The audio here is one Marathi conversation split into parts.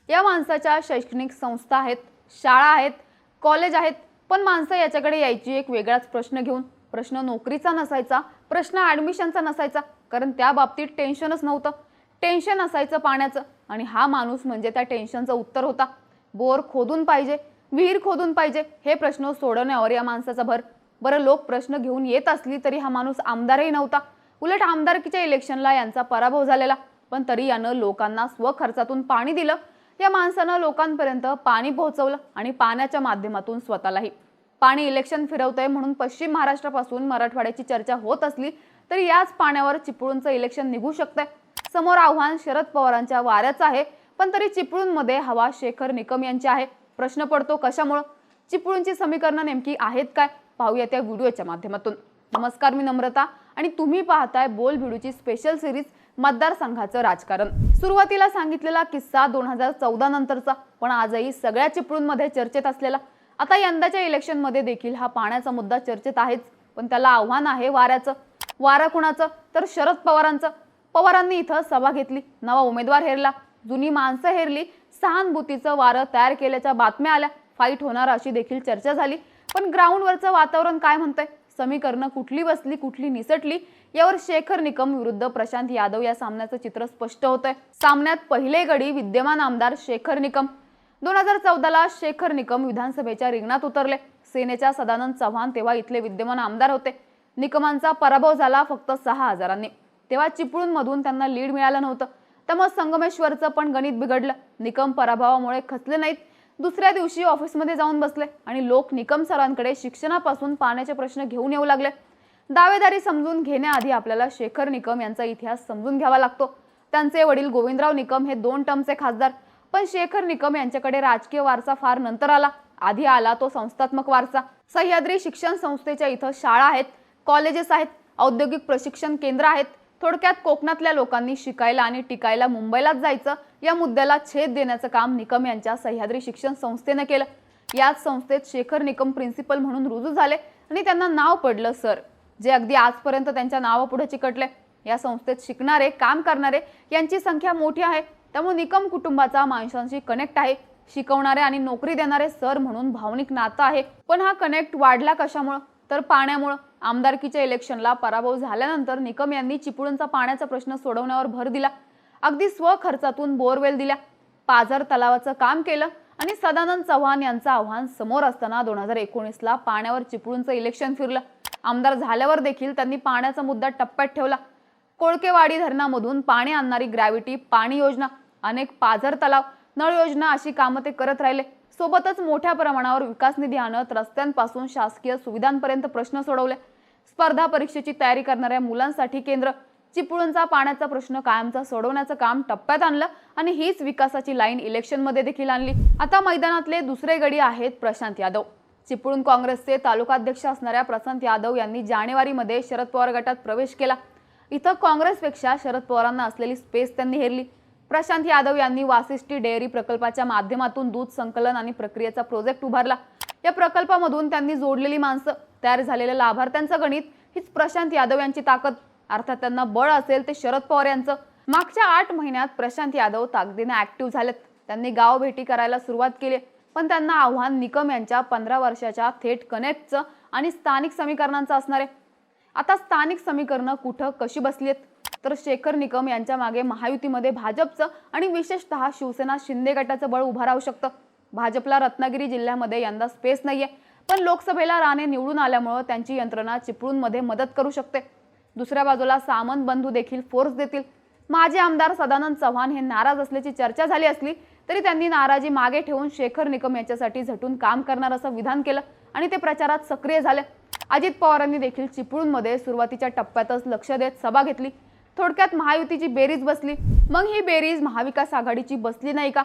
या माणसाच्या शैक्षणिक संस्था आहेत, शाळा आहेत, कॉलेज आहेत, पण माणसं याच्याकडे यायची एक वेगळाच प्रश्न घेऊन. प्रश्न नोकरीचा नसायचा, प्रश्न ॲडमिशनचा नसायचा, कारण त्या बाबतीत टेन्शनच नव्हतं. टेन्शन असायचं पाण्याचं, आणि हा माणूस म्हणजे त्या टेन्शनचं उत्तर होता. बोर खोदून पाहिजे, विहीर खोदून पाहिजे, हे प्रश्न सोडवण्यावर या माणसाचा भर. बरं, लोक प्रश्न घेऊन येत असली तरी हा माणूस आमदारही नव्हता. उलट आमदारकीच्या इलेक्शनला यांचा पराभव झालेला, पण तरी यानं लोकांना स्वखर्चातून पाणी दिलं. या माणसानं लोकांपर्यंत पाणी पोहोचवलं, आणि पाण्याच्या माध्यमातून स्वतःलाही. पाणी इलेक्शन फिरवतंय म्हणून पश्चिम महाराष्ट्रापासून मराठवाड्याची चर्चा होत असली तरी याच पाण्यावर चिपळूणचं इलेक्शन निघू शकतंय. समोर आव्हान शरद पवारांच्या वाऱ्याचं आहे, पण तरी चिपळूणमध्ये हवा शेखर निकम यांची आहे. प्रश्न पडतो कशामुळे? चिपळूणची समीकरणं नेमकी आहेत काय? पाहूया त्या व्हिडिओच्या माध्यमातून. नमस्कार, मी नम्रता आणि तुम्ही पाहताय बोल भिडूची स्पेशल सिरीज मतदारसंघाचं राजकारण. सुरुवातीला सांगितलेला किस्सा 2014 नंतरचा, पण आजही सगळ्या चिपळूणमध्ये चर्चेत असलेला. आता यंदाच्या इलेक्शनमध्ये देखील हा पाण्याचा मुद्दा चर्चेत आहेच, पण त्याला आव्हान आहे वाऱ्याचं. वारं कुणाचं? तर शरद पवारांचं. पवारांनी इथं सभा घेतली, नवा उमेदवार हेरला, जुनी माणसं हेरली, सहानुभूतीचं वारं तयार केल्याच्या बातम्या आल्या. फाईट होणार अशी देखील चर्चा झाली, पण ग्राउंडवरचं वातावरण काय म्हणतंय? समीकरणं कुठली बसली, कुठली निसटली, यावर शेखर निकम विरुद्ध प्रशांत यादव या सामन्याचं चित्र स्पष्ट होतंय. सामन्यात पहिले गडी विद्यमान आमदार शेखर निकम. 2014ला शेखर निकम विधानसभेच्या रिंगणात उतरले. सेनेच्या सदानंद चव्हाण तेव्हा इथले विद्यमान आमदार होते. निकमांचा पराभव झाला फक्त 6,000नी. तेव्हा चिपळूणमधून त्यांना लीड मिळालं नव्हतं, त्यामुळे संगमेश्वरचं पण गणित बिघडलं. निकम पराभवामुळे खचले नाहीत. दुसऱ्या दिवशी ऑफिसमध्ये जाऊन बसले आणि लोक निकम सरांकडे शिक्षणापासून पाण्याचे प्रश्न घेऊन येऊ लागले. दावेदारी समजून घेण्याआधी आपल्याला शेखर निकम यांचा इतिहास समजून घ्यावा लागतो. त्यांचे वडील गोविंदराव निकम हे 2 टर्मचे खासदार, पण शेखर निकम यांच्याकडे राजकीय वारसा फार नंतर आला. आधी आला तो संस्थात्मक वारसा. सह्याद्री शिक्षण संस्थेच्या इथं शाळा आहेत, कॉलेजेस आहेत, औद्योगिक प्रशिक्षण केंद्र आहेत. थोडक्यात कोकणातल्या लोकांनी शिकायला आणि टिकायला मुंबईलाच जायचं, या मुद्द्याला छेद देण्याचं काम निकम यांच्या सह्याद्री शिक्षण संस्थेनं केलं. याच संस्थेत शेखर निकम प्रिन्सिपल म्हणून रुजू झाले आणि त्यांना नाव पडलं सर, जे अगदी आजपर्यंत त्यांच्या नावापुढे चिकटले. या संस्थेत शिकणारे, काम करणारे यांची संख्या मोठी आहे, त्यामुळे निकम कुटुंबाचा माणसांशी कनेक्ट आहे. शिकवणारे आणि नोकरी देणारे सर म्हणून भावनिक नातं आहे. पण हा कनेक्ट वाढला कशामुळे? तर पाण्यामुळे. आमदारकीच्या इलेक्शनला पराभव झाल्यानंतर निकम यांनी चिपळूणचा पाण्याचा प्रश्न सोडवण्यावर भर दिला. अगदी स्वखर्चातून बोरवेल दिल्या, पाझर तलावाचं काम केलं, आणि सदानंद चव्हाण यांचं आव्हान समोर असताना 2019ला पाण्यावर चिपळूणचं इलेक्शन फिरलं. आमदार झाल्यावर देखील त्यांनी पाण्याचा मुद्दा टप्प्यात ठेवला. कोळकेवाडी धरणामधून पाणी आणणारी ग्रॅव्हिटी पाणी योजना, अनेक पाझर तलाव, नळ योजना अशी कामं ते करत राहिले. सोबतच मोठ्या प्रमाणावर विकास निधी आणत रस्त्यांपासून शासकीय सुविधांपर्यंत प्रश्न सोडवले. स्पर्धा परीक्षेची तयारी करणाऱ्या मुलांसाठी केंद्र. चिपळूणचा पाण्याचा प्रश्न कायमचा सोडवण्याचं काम टप्प्यात आणलं, आणि हीच विकासाची लाईन इलेक्शनमध्ये देखील आणली. आता मैदानातले दुसरे गडी आहेत प्रशांत यादव. चिपळूण काँग्रेसचे तालुकाध्यक्ष असणाऱ्या प्रशांत यादव यांनी जानेवारीमध्ये शरद पवार गटात प्रवेश केला. इथं काँग्रेसपेक्षा शरद पवारांना असलेली स्पेस त्यांनी हेरली. प्रशांत यादव यांनी वासिष्ठी डेअरी प्रकल्पाच्या माध्यमातून दूध संकलन आणि प्रक्रियेचा प्रोजेक्ट उभारला. या प्रकल्पामधून त्यांनी जोडलेली माणसं, तयार झालेल्या लाभार्थ्यांचं गणित, हीच प्रशांत यादव यांची ताकद. अर्थात त्यांना बळ असेल ते शरद पवार यांचं. मागच्या 8 महिन्यात प्रशांत यादव ताकदीने ऍक्टिव्ह झालेत. त्यांनी गाव भेटी करायला सुरुवात केली, पण त्यांना आव्हान निकम यांच्या 15 वर्षाच्या थेट कनेक्टचं आणि स्थानिक समीकरणांचं असणार आहे. आता स्थानिक समीकरणं कुठं कशी बसली आहेत? तर शेखर निकम यांच्या मागे महायुतीमध्ये भाजपचं आणि विशेषतः शिवसेना शिंदे गटाचं बळ उभं राहू शकतं. भाजपला रत्नागिरी जिल्ह्यामध्ये यंदा स्पेस नाहीये, पण लोकसभेला राणे निवडून आल्यामुळे त्यांची यंत्रणा चिपळूणमध्ये मदत करू शकते. दुसऱ्या बाजूला सामंत बंधू देखील फोर्स देतील. माजी आमदार सदानंद चव्हाण हे नाराज असल्याची चर्चा झाली असली तरी त्यांनी नाराजी मागे ठेवून शेखर निकम यांच्यासाठी झटून काम करणार असं विधान केलं, आणि ते प्रचारात सक्रिय झाले. अजित पवारांनी देखील चिपळूणमध्ये सुरुवातीच्या टप्प्यातच लक्ष देत सभा घेतली. थोडक्यात महायुतीची बेरीज बसली. मग ही बेरीज महाविकास आघाडीची बसली नाही का?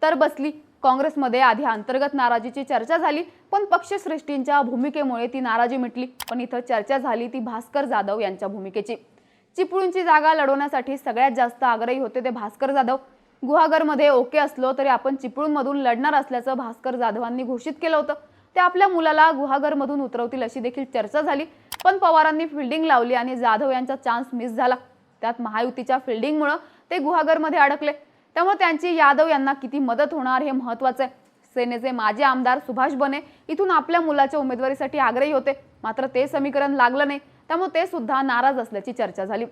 तर बसली. काँग्रेसमध्ये आधी अंतर्गत नाराजीची चर्चा झाली, पण पक्षश्रेष्ठींच्या भूमिकेमुळे ती नाराजी मिटली. पण इथं चर्चा झाली ती भास्कर जाधव यांच्या भूमिकेची. चिपळूणची जागा लढवण्यासाठी सगळ्यात जास्त आग्रही होते ते भास्कर जाधव. गुहागरमध्ये ओके असलो तरी आपण चिपळूणमधून लढणार असल्याचं भास्कर जाधवांनी घोषित केलं होतं. ते आपल्या मुलाला गुहागरमधून उतरवतील अशी देखील चर्चा झाली, पण पवारांनी फिल्डिंग लावली आणि जाधव यांचा चान्स मिस झाला. त्यात महायुतीच्या फिल्डिंगमुळे ते गुहागरमध्ये अडकले. त्यामुळे त्यांची यादव यांना किती मदत होणार हे महत्त्वाचं आहे. सेनेचे माजी आमदार सुभाष बने इथून आपल्या मुलाच्या उमेदवारीसाठी आग्रही होते, मात्र ते समीकरण लागलं नाही. त्यामुळे ते सुद्धा नाराज असल्याची चर्चा झाली.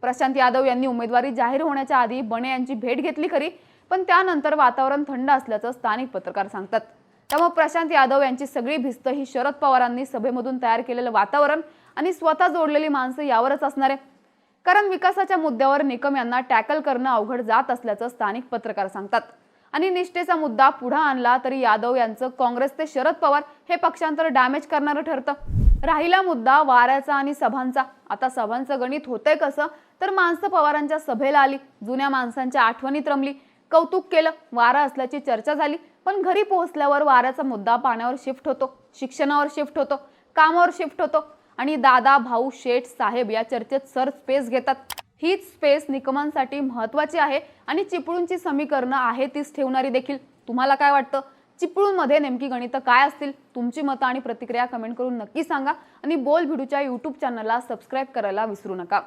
प्रशांत यादव यांनी उमेदवारी जाहीर होण्याच्या आधी बने यांची भेट घेतली खरी, पण त्यानंतर वातावरण थंड असल्याचं स्थानिक पत्रकार सांगतात. त्यामुळे प्रशांत यादव यांची सगळी भिस्त ही शरद पवारांनी सभेमधून तयार केलेलं वातावरण आणि स्वतः जोडलेली माणसं यावरच असणार आहे. कारण विकासाच्या मुद्द्यावर निकम यांना टॅकल करणं अवघड जात असल्याचं स्थानिक पत्रकार सांगतात. आणि निष्ठेचा मुद्दा पुढे आणला तरी यादव यांचं काँग्रेस ते शरद पवार हे पक्षांतर डॅमेज करणारं ठरतं. राहिला मुद्दा वाऱ्याचा आणि सभांचा. आता सभांचं गणित होतंय कसं, तर माणसं पवारांच्या सभेला आली, जुन्या माणसांच्या आठवणीत रमली, कौतुक केलं, वारा असल्याची चर्चा झाली. पण घरी पोहोचल्यावर वाऱ्याचा मुद्दा पाण्यावर शिफ्ट होतो, शिक्षणावर शिफ्ट होतो, कामावर शिफ्ट होतो आणि दादा, भाऊ, शेठ, साहेब या चर्चेत सर स्पेस घेतात. हीच स्पेस निकमांसाठी महत्त्वाची आहे आणि चिपळूणची समीकरणं आहे तीच ठेवणारी देखील. तुम्हाला काय वाटतं? चिपळूणमध्ये नेमकी गणितं काय असतील? तुमची मतं आणि प्रतिक्रिया कमेंट करून नक्की सांगा आणि बोल भिडूच्या यूट्यूब चॅनलला सबस्क्राईब करायला विसरू नका.